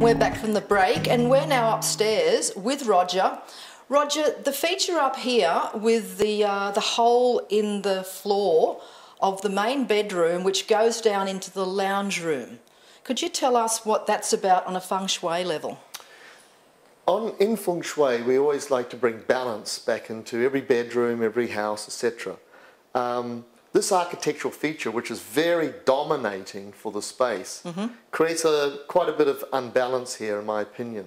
We're back from the break and we're now upstairs with Roger. Roger, the feature up here with the hole in the floor of the main bedroom which goes down into the lounge room. Could you tell us what that's about on a Feng Shui level? In Feng Shui, we always like to bring balance back into every bedroom, every house, etc. This architectural feature, which is very dominating for the space, creates quite a bit of unbalance here, in my opinion.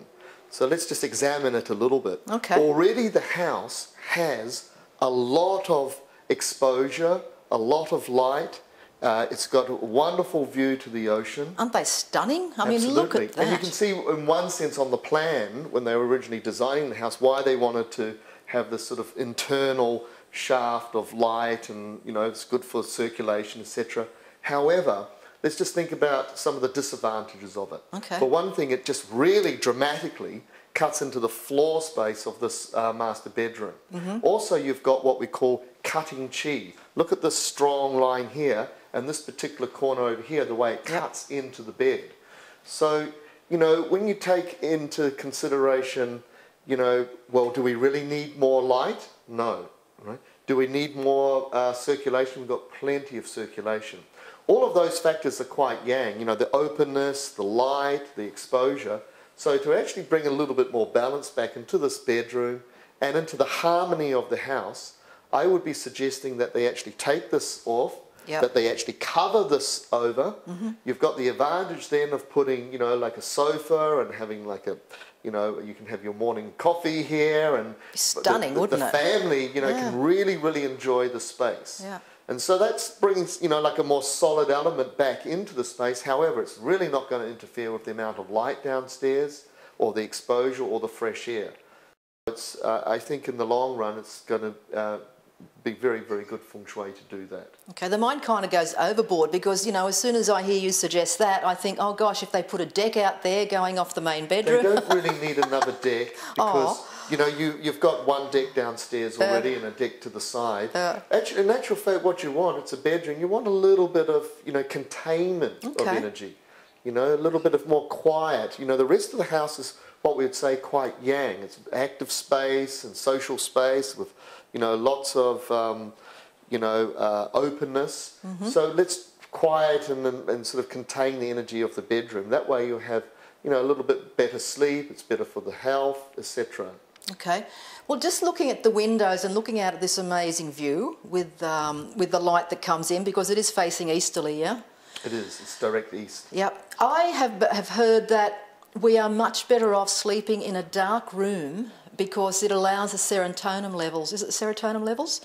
So let's just examine it a little bit. Okay. Already the house has a lot of exposure, a lot of light. It's got a wonderful view to the ocean. Aren't they stunning? I mean, Absolutely. look at that. And you can see in one sense on the plan, when they were originally designing the house, why they wanted to have this sort of internal shaft of light and, you know, it's good for circulation, etc. However, let's just think about some of the disadvantages of it. Okay. For one thing, it just really dramatically cuts into the floor space of this master bedroom. Also, you've got what we call cutting chi. Look at this strong line here, and this particular corner over here, the way it cuts into the bed. So, you know, when you take into consideration, you know, well, do we really need more light? No. Right? Do we need more circulation? We've got plenty of circulation. All of those factors are quite yang, you know, the openness, the light, the exposure. So to actually bring a little bit more balance back into this bedroom and into the harmony of the house, I would be suggesting that they actually take this off, that they actually cover this over. You've got the advantage then of putting, you know, like a sofa and having like a, you know, you can have your morning coffee here, and stunning, wouldn't it? The family, you know, can really enjoy the space. And so that brings, you know, like a more solid element back into the space. However, it's really not going to interfere with the amount of light downstairs or the exposure or the fresh air. It's, I think in the long run, it's going to be very good Feng Shui to do that. Okay, the mind kind of goes overboard because, you know, as soon as I hear you suggest that, I think, oh gosh, if they put a deck out there going off the main bedroom. They don't really need another deck because, you know, you've got one deck downstairs already and a deck to the side. Actually, in actual fact, what you want, it's a bedroom, you want a little bit of, you know, containment of energy. You know, a little bit of more quiet. You know, the rest of the house is what we would say quite yang. It's active space and social space with, you know, lots of, you know, openness. So let's quiet and sort of contain the energy of the bedroom. That way you'll have, you know, a little bit better sleep, it's better for the health, etc. Okay. Well, just looking at the windows and looking out at this amazing view with the light that comes in, because it is facing easterly, yeah? It is. It's direct east. Yep. I have heard that we are much better off sleeping in a dark room because it allows the serotonin levels. Is it serotonin levels?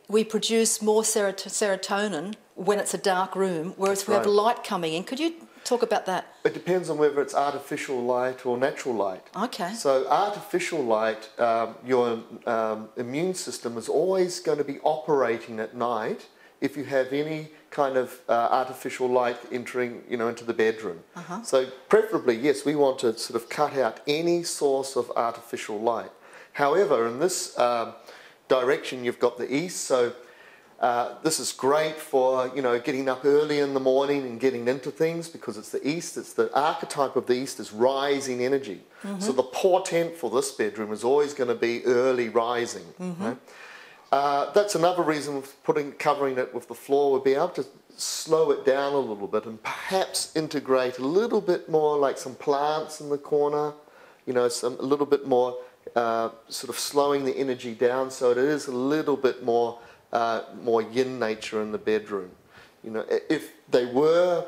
We produce more serotonin when it's a dark room, whereas if we have light coming in. Could you talk about that? It depends on whether it's artificial light or natural light. Okay. So artificial light, your immune system is always going to be operating at night if you have any kind of artificial light entering, you know, into the bedroom. So preferably, yes, we want to sort of cut out any source of artificial light. However, in this direction, you've got the east, so this is great for, you know, getting up early in the morning and getting into things because it's the east. It's the archetype of the east is rising energy. So the portent for this bedroom is always going to be early rising. Right? That's another reason for covering it with the floor. We'll be able to slow it down a little bit and perhaps integrate a little bit more, like some plants in the corner, you know, a little bit more sort of slowing the energy down so it is a little bit more yin nature in the bedroom. You know, if they were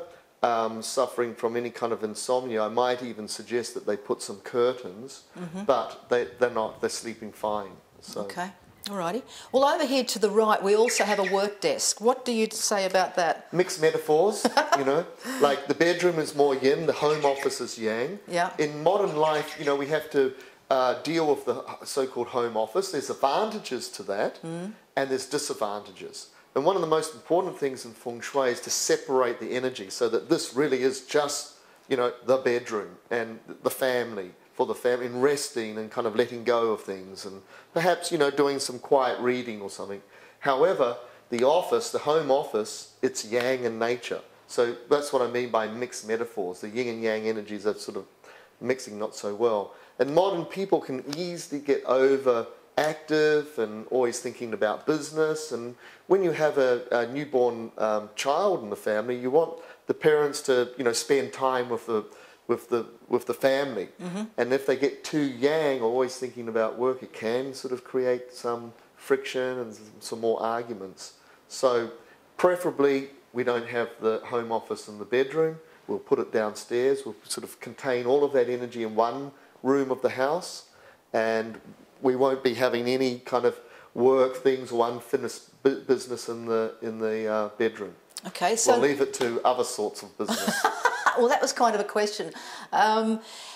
suffering from any kind of insomnia, I might even suggest that they put some curtains, but they're not, they're sleeping fine. So. Okay. Alrighty. Well, over here to the right, we also have a work desk. What do you say about that? Mixed metaphors, you know, like the bedroom is more yin, the home office is yang. Yeah. In modern life, you know, we have to deal with the so-called home office. There's advantages to that, and there's disadvantages. And one of the most important things in Feng Shui is to separate the energy so that this really is just, you know, the bedroom and the family. For the family, and resting and kind of letting go of things and perhaps, you know, doing some quiet reading or something. However, the office, the home office, it's yang in nature. So that's what I mean by mixed metaphors. The yin and yang energies are sort of mixing not so well. And modern people can easily get overactive and always thinking about business. And when you have a newborn child in the family, you want the parents to, spend time with the family. Mm-hmm. And if they get too yang, always thinking about work, it can sort of create some friction and some more arguments. So preferably we don't have the home office in the bedroom. We'll put it downstairs. We'll sort of contain all of that energy in one room of the house, and we won't be having any kind of work things or unfinished business in the bedroom. Okay, so we'll leave it to other sorts of business. Well, that was kind of a question.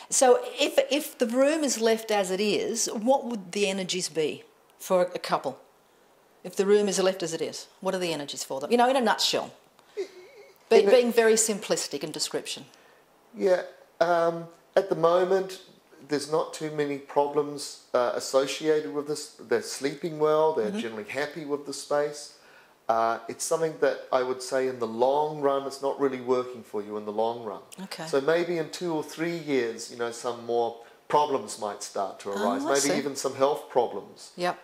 So if the room is left as it is, what would the energies be for a couple? If the room is left as it is, what are the energies for them? In a nutshell. Being very simplistic in description. Yeah, at the moment, there's not too many problems associated with this. They're sleeping well, they're mm-hmm. generally happy with the space. It's something that I would say in the long run, it's not really working for you in the long run. Okay. So maybe in 2 or 3 years, some more problems might start to arise. Maybe even some health problems. Yep.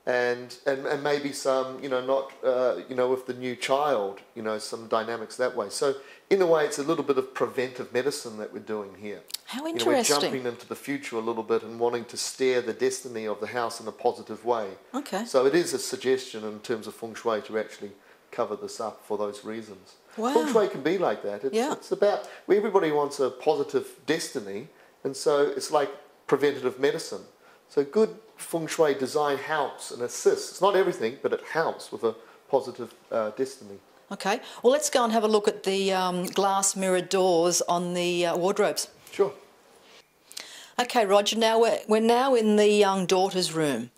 And maybe some, not, with the new child, some dynamics that way. So in a way, it's a little bit of preventive medicine that we're doing here. How interesting. We're jumping into the future a little bit and wanting to steer the destiny of the house in a positive way. Okay. So it is a suggestion in terms of Feng Shui to actually cover this up for those reasons. Wow. Feng Shui can be like that. It's about, everybody wants a positive destiny, and so it's like preventative medicine. So good Feng Shui design helps and assists. It's not everything, but it helps with a positive destiny. Okay. Well, let's go and have a look at the glass mirrored doors on the wardrobes. Sure. Okay, Roger, now we're now in the young daughter's room.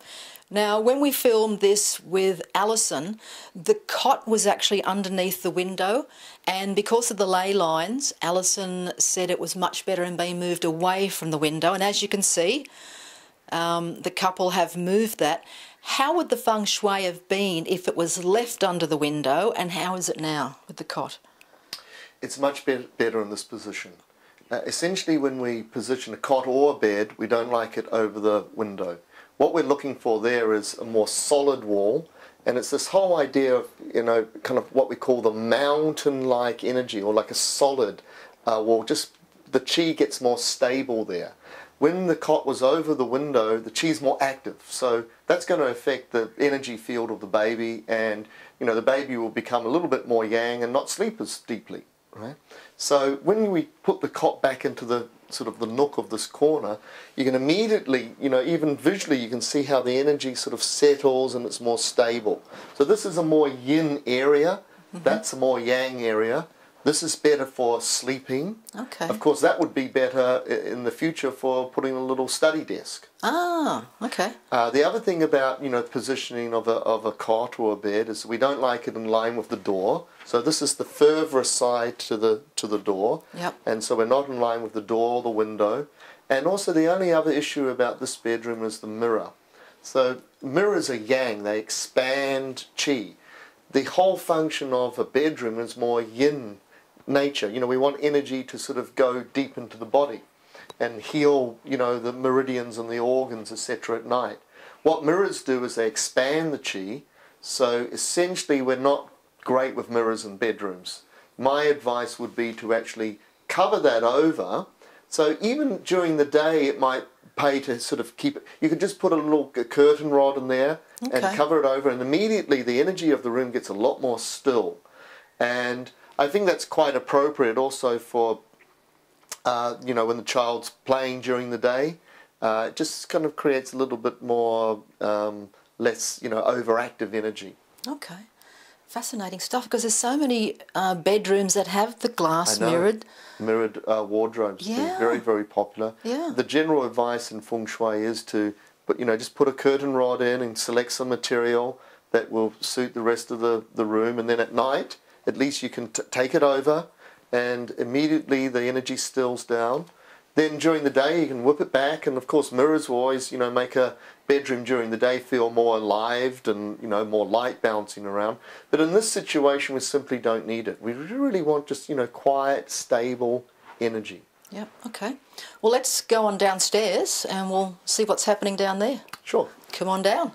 Now, when we filmed this with Alison, the cot was actually underneath the window, and because of the ley lines, Alison said it was much better in being moved away from the window, and as you can see, the couple have moved that. How would the Feng Shui have been if it was left under the window, and how is it now with the cot? It's much better in this position. Essentially, when we position a cot or a bed, we don't like it over the window. What we're looking for there is a more solid wall, and it's this whole idea of, kind of what we call the mountain-like energy, or like a solid wall. Just the chi gets more stable there. When the cot was over the window, the chi is more active, so that's going to affect the energy field of the baby, and the baby will become a little bit more yang and not sleep as deeply, right? So when we put the cot back into the sort of the nook of this corner, you can immediately, even visually, you can see how the energy sort of settles and it's more stable. So this is a more yin area, mm-hmm. That's a more yang area. This is better for sleeping. Okay. Of course, that would be better in the future for putting a little study desk. Ah, okay. The other thing about, positioning of a cot or a bed is we don't like it in line with the door. So this is the further side to the door. Yep. And so we're not in line with the door or the window. And also the only other issue about this bedroom is the mirror. So mirrors are yang, they expand chi. The whole function of a bedroom is more yin nature. We want energy to sort of go deep into the body and heal, the meridians and the organs, etc. at night. What mirrors do is they expand the chi, so essentially we're not great with mirrors in bedrooms. My advice would be to actually cover that over, so even during the day it might pay to sort of keep it. You could just put a little curtain rod in there, okay, and cover it over, and immediately the energy of the room gets a lot more still. And I think that's quite appropriate also for, when the child's playing during the day. It just kind of creates a little bit more, less, overactive energy. Okay. Fascinating stuff, because there's so many bedrooms that have the glass mirrored wardrobes. Yeah. They're very, very popular. Yeah. The general advice in Feng Shui is to just put a curtain rod in and select some material that will suit the rest of the room, and then at night at least you can take it over and immediately the energy stills down. Then during the day you can whip it back, and of course mirrors will always make a bedroom during the day feel more alived and, you know, more light bouncing around. But in this situation, we simply don't need it. We really want just, you know, quiet, stable energy. Yep, okay. Well, let's go on downstairs and we'll see what's happening down there. Sure. Come on down.